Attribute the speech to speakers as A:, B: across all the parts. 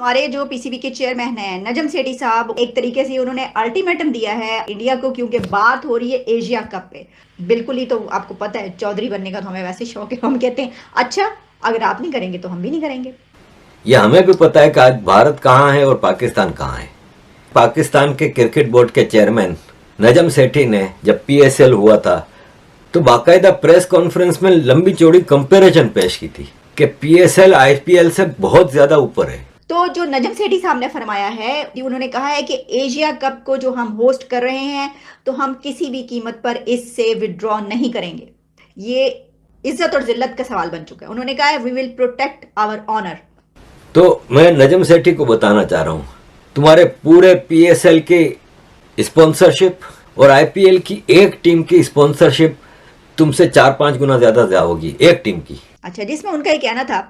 A: हमारे जो पीसीबी के चेयरमैन हैं नजम सेठी साहब, एक तरीके से उन्होंने अल्टीमेटम दिया है इंडिया को, क्योंकि बात हो रही है एशिया कप पे। बिल्कुल ही, तो आपको पता है चौधरी बनने का तो हमें वैसे शौक है, हम कहते हैं अच्छा अगर आप नहीं करेंगे तो हम भी नहीं करेंगे।
B: ये हमें भी पता है कि आज भारत कहाँ है और पाकिस्तान कहाँ है। पाकिस्तान के क्रिकेट बोर्ड के चेयरमैन नजम सेठी ने जब पीएसएल हुआ था तो बाकायदा प्रेस कॉन्फ्रेंस में लंबी चौड़ी कंपैरिजन पेश की थी कि पीएसएल आईपीएल से बहुत ज्यादा ऊपर है।
A: तो जो नजम सेठी साहब ने फरमाया है, उन्होंने कहा है कि एशिया कप को जो हम होस्ट कर रहे हैं तो हम किसी भी कीमत पर इससे विड्रॉ नहीं करेंगे। ये इज्जत और जिल्लत का सवाल बन चुका है। उन्होंने कहा है we will protect our honour.
B: तो मैं नजम सेठी को बताना चाह रहा हूँ, तुम्हारे पूरे पीएसएल की स्पॉन्सरशिप और आईपीएल की एक टीम की स्पॉन्सरशिप तुमसे 4-5 गुना ज्यादा होगी एक टीम की।
A: अच्छा, जिसमें उनका ये कहना था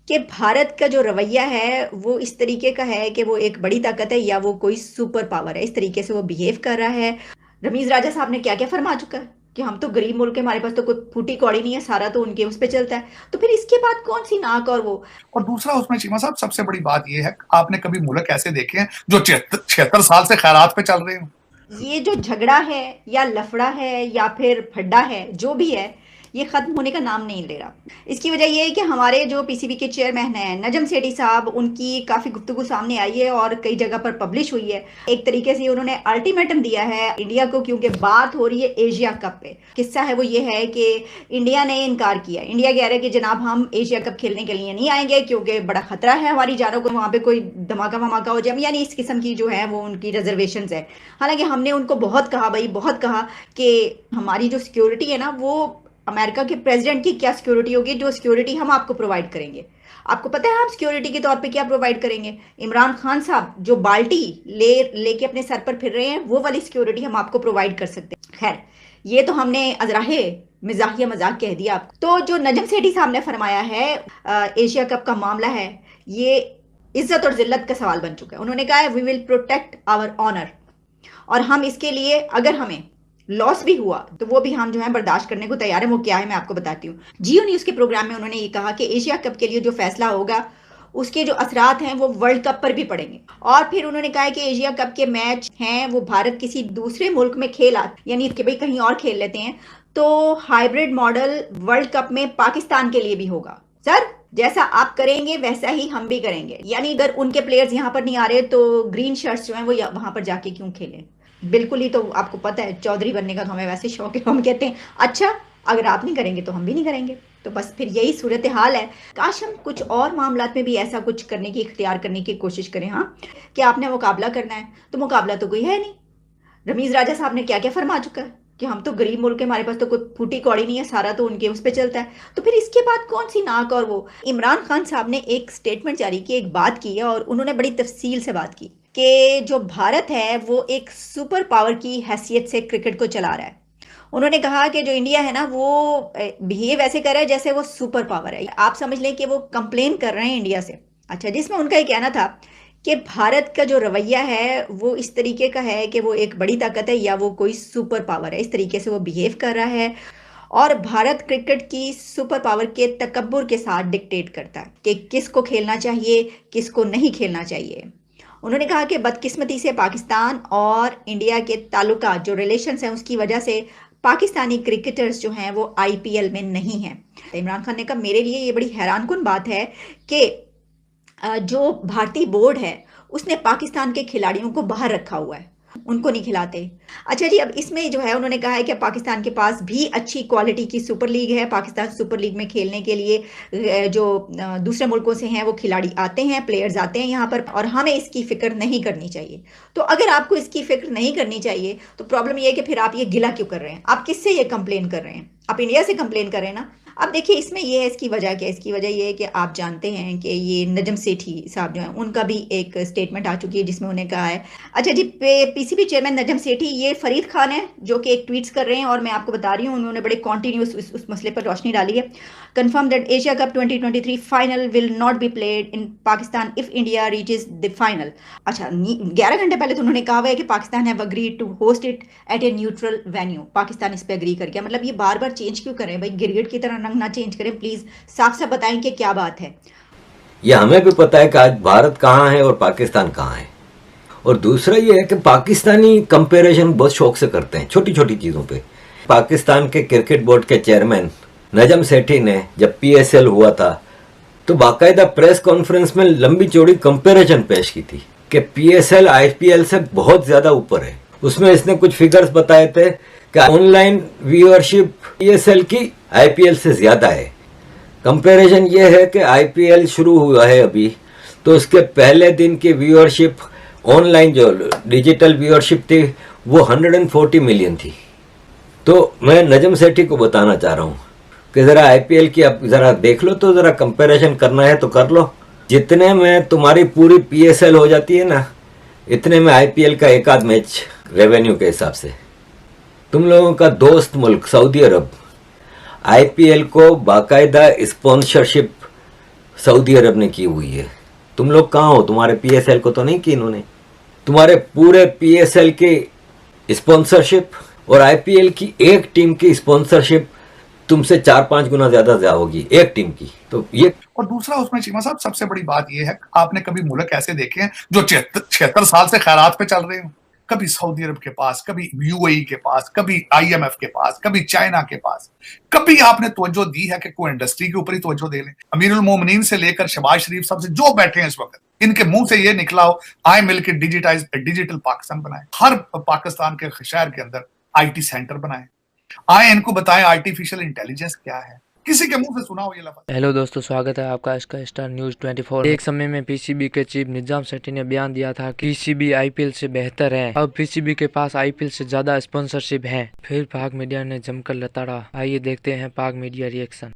A: कि भारत का जो रवैया है वो इस तरीके का है कि वो एक बड़ी ताकत है या वो कोई सुपर पावर है, इस तरीके से वो बिहेव कर रहा है। रमीज राजा साहब ने क्या क्या फरमा चुका है कि हम तो गरीब मुल्क है, हमारे पास तो कोई फूटी कौड़ी नहीं है, सारा तो उनके उस पे चलता है। तो फिर इसके बाद कौन सी नाक और वो।
C: और दूसरा उसमें चीमा साहब सबसे बड़ी बात यह है, आपने कभी मुल्क ऐसे देखे हैं जो 76 साल से खैरात पे चल रहे हो?
A: ये जो झगड़ा है या लफड़ा है या फिर फड्डा है, जो भी है, ये खत्म होने का नाम नहीं ले रहा। इसकी वजह ये है कि हमारे जो पीसीबी के चेयरमैन हैं नजम सेठी साहब, उनकी काफ़ी गुफ्तगू सामने आई है और कई जगह पर पब्लिश हुई है। एक तरीके से उन्होंने अल्टीमेटम दिया है इंडिया को, क्योंकि बात हो रही है एशिया कप पे। किस्सा है वो ये है कि इंडिया ने इनकार किया। इंडिया कह रहा है कि जनाब हम एशिया कप खेलने के लिए नहीं आएंगे क्योंकि बड़ा खतरा है हमारी जानों को, वहाँ पे कोई धमाका वमाका हो जाए, यानी इस किस्म की जो है वो उनकी रिजर्वेशन है। हालांकि हमने उनको बहुत कहा, भाई बहुत कहा कि हमारी जो सिक्योरिटी है ना, वो अमेरिका के प्रेसिडेंट की क्या सिक्योरिटी होगी जो सिक्योरिटी हम आपको प्रोवाइड करेंगे। आपको पता है हम सिक्योरिटी के तौर पे क्या प्रोवाइड करेंगे? इमरान खान साहब जो बाल्टी लेके अपने सर पर फिर रहे हैं, वो वाली सिक्योरिटी हम आपको प्रोवाइड कर सकते हैं। खैर, ये तो हमने अजराहे मिजाहिया मजाक कह दिया आपको। तो जो नजम सेठी साहब ने फरमाया है एशिया कप का मामला है, ये इज्जत और जिल्लत का सवाल बन चुका है। उन्होंने कहा है we will protect our honour, और हम इसके लिए अगर हमें लॉस भी हुआ तो वो भी हम जो है बर्दाश्त करने को तैयार है। वो क्या है मैं आपको बताती हूँ। जियो न्यूज के प्रोग्राम में उन्होंने ये कहा कि एशिया कप के लिए जो फैसला होगा उसके जो असरात हैं वो वर्ल्ड कप पर भी पड़ेंगे। और फिर उन्होंने कहा है कि एशिया कप के मैच हैं वो भारत किसी दूसरे मुल्क में खेला, यानी कि भाई कहीं और खेल लेते हैं, तो हाइब्रिड मॉडल वर्ल्ड कप में पाकिस्तान के लिए भी होगा। सर, जैसा आप करेंगे वैसा ही हम भी करेंगे, यानी अगर उनके प्लेयर्स यहाँ पर नहीं आ रहे तो ग्रीन शर्ट्स जो हैं वो वहां पर जाके क्यों खेलें। बिल्कुल ही, तो आपको पता है चौधरी बनने का तो हमें वैसे शौक है, हम कहते हैं अच्छा अगर आप नहीं करेंगे तो हम भी नहीं करेंगे। तो बस फिर यही सूरत हाल है। काश हम कुछ और मामलात में भी ऐसा कुछ करने की, इख्तियार करने की कोशिश करें। हाँ, कि आपने मुकाबला करना है तो मुकाबला तो कोई है नहीं। रमीज राजा साहब ने क्या क्या फरमा चुका है कि हम तो गरीब मुल्क है, हमारे पास तो कोई फूटी कौड़ी नहीं है, सारा तो उनके उस पे चलता है। तो फिर इसके बाद कौन सी नाक और वो। इमरान खान साहब ने एक स्टेटमेंट जारी की, एक बात की है, और उन्होंने बड़ी तफसील से बात की कि जो भारत है वो एक सुपर पावर की हैसियत से क्रिकेट को चला रहा है। उन्होंने कहा कि जो इंडिया है ना वो बिहेव ऐसे कर रहा है जैसे वो सुपर पावर है। आप समझ लें कि वो कंप्लेन कर रहे हैं इंडिया से। अच्छा, जिसमें उनका ये कहना था कि भारत का जो रवैया है वो इस तरीके का है कि वो एक बड़ी ताकत है या वो कोई सुपर पावर है, इस तरीके से वो बिहेव कर रहा है। और भारत क्रिकेट की सुपर पावर के तकब्बुर के साथ डिक्टेट करता है कि किसको खेलना चाहिए, किसको नहीं खेलना चाहिए। उन्होंने कहा कि बदकिस्मती से पाकिस्तान और इंडिया के ताल्लुकात, जो रिलेशंस हैं, उसकी वजह से पाकिस्तानी क्रिकेटर्स जो हैं वो आईपीएल में नहीं हैं। इमरान खान ने कहा मेरे लिए ये बड़ी हैरानकुन बात है कि जो भारतीय बोर्ड है उसने पाकिस्तान के खिलाड़ियों को बाहर रखा हुआ है, उनको नहीं खिलाते। अच्छा जी, अब इसमें जो है उन्होंने कहा है कि पाकिस्तान के पास भी अच्छी क्वालिटी की सुपर लीग है। पाकिस्तान सुपर लीग में खेलने के लिए जो दूसरे मुल्कों से हैं वो खिलाड़ी आते हैं, प्लेयर्स आते हैं यहाँ पर, और हमें इसकी फिक्र नहीं करनी चाहिए। तो अगर आपको इसकी फिक्र नहीं करनी चाहिए तो प्रॉब्लम ये है कि फिर आप ये गिला क्यों कर रहे हैं? आप किससे ये कंप्लेन कर रहे हैं? आप इंडिया से कंप्लेन कर रहे हैं ना। अब देखिए इसमें ये है, इसकी वजह क्या है? इसकी वजह ये है कि आप जानते हैं कि ये नजम सेठी साहब जो हैं उनका भी एक स्टेटमेंट आ चुकी है जिसमें उन्हें कहा है। अच्छा जी, पीसीबी चेयरमैन नजम सेठी, ये फरीद खान है जो कि एक ट्वीट्स कर रहे हैं, और मैं आपको बता रही हूँ उन्होंने बड़े कॉन्टिन्यूस उस मसले पर रोशनी डाली है। Confirm that Asia cup 2023 final will not be played in Pakistan if India reaches the final. अच्छा, 11 घंटे पहले तो उन्होंने कहा हुआ है कि Pakistan have agreed to host it at a neutral venue. Pakistan इस पर अग्री कर गया। मतलब ये बार बार चेंज क्यों करें भाई? गिरगिट की तरह रंग ना चेंज करें प्लीज, साफ साफ बताएं कि क्या बात है।
B: ये हमें भी पता है कि आज भारत कहाँ है और पाकिस्तान कहाँ है। और दूसरा ये है कि पाकिस्तानी कंपैरिजन बहुत शौक से करते हैं छोटी छोटी चीज़ों पे। पाकिस्तान के क्रिकेट बोर्ड के चेयरमैन नजम सेठी ने जब PSL हुआ था तो बाकायदा प्रेस कॉन्फ्रेंस में लंबी चौड़ी कंपैरिजन पेश की थी कि PSL IPL से बहुत ज़्यादा ऊपर है। उसमें इसने कुछ फिगर्स बताए थे कि ऑनलाइन व्यूअरशिप PSL की IPL से ज़्यादा है। कंपैरिजन ये है कि IPL शुरू हुआ है अभी, तो उसके पहले दिन की व्यूअरशिप ऑनलाइन जो डिजिटल व्यूअरशिप थी वो 140 मिलियन थी। तो मैं नजम सेठी को बताना चाह रहा हूँ कि ज़रा IPL की अब ज़रा देख लो, तो ज़रा कंपैरिजन करना है तो कर लो। जितने में तुम्हारी पूरी PSL हो जाती है ना, इतने में IPL का एक आध मैच रेवेन्यू के हिसाब से। तुम लोगों का दोस्त मुल्क सऊदी अरब IPL को बाकायदा स्पॉन्सरशिप सऊदी अरब ने की हुई है। तुम लोग कहाँ हो? तुम्हारे PSL को तो नहीं की इन्होंने। तुम्हारे पूरे PSL की स्पॉन्सरशिप और IPL की एक टीम की स्पॉन्सरशिप तुमसे 4-5 गुना ज्यादा होगी एक टीम की। तो ये
C: और दूसरा उसमें चीमा साहब सबसे बड़ी बात यह है, आपने कभी मुल्क ऐसे देखे हैं जो 76 साल से खैरात पे चल रहे हो? कभी सऊदी अरब के पास, कभी UAE के पास, कभी IMF के पास, कभी चाइना के पास। कभी आपने तवज्जो दी है कि कोई इंडस्ट्री के ऊपर ही तवज्जो दे लें? अमीरुल मोमिनीन से लेकर शहबाज शरीफ साहब से जो बैठे हैं इस वक्त, इनके मुंह से ये निकला हो आए मिलकर डिजिटल पाकिस्तान बनाए, हर पाकिस्तान के शहर के अंदर IT सेंटर बनाए, आए इनको बताएं आर्टिफिशियल इंटेलिजेंस क्या है। किसी के मुंह से सुना हो ये लफ्ज?
D: हेलो दोस्तों, स्वागत है आपका इसका स्टार न्यूज 24। एक समय में PCB के चीफ निजाम सेठी ने बयान दिया था कि PCB IPL से बेहतर है। अब PCB के पास IPL से ज्यादा स्पॉन्सरशिप है। फिर पाक मीडिया ने जमकर लताड़ा। आइए देखते हैं पाक मीडिया रिएक्शन।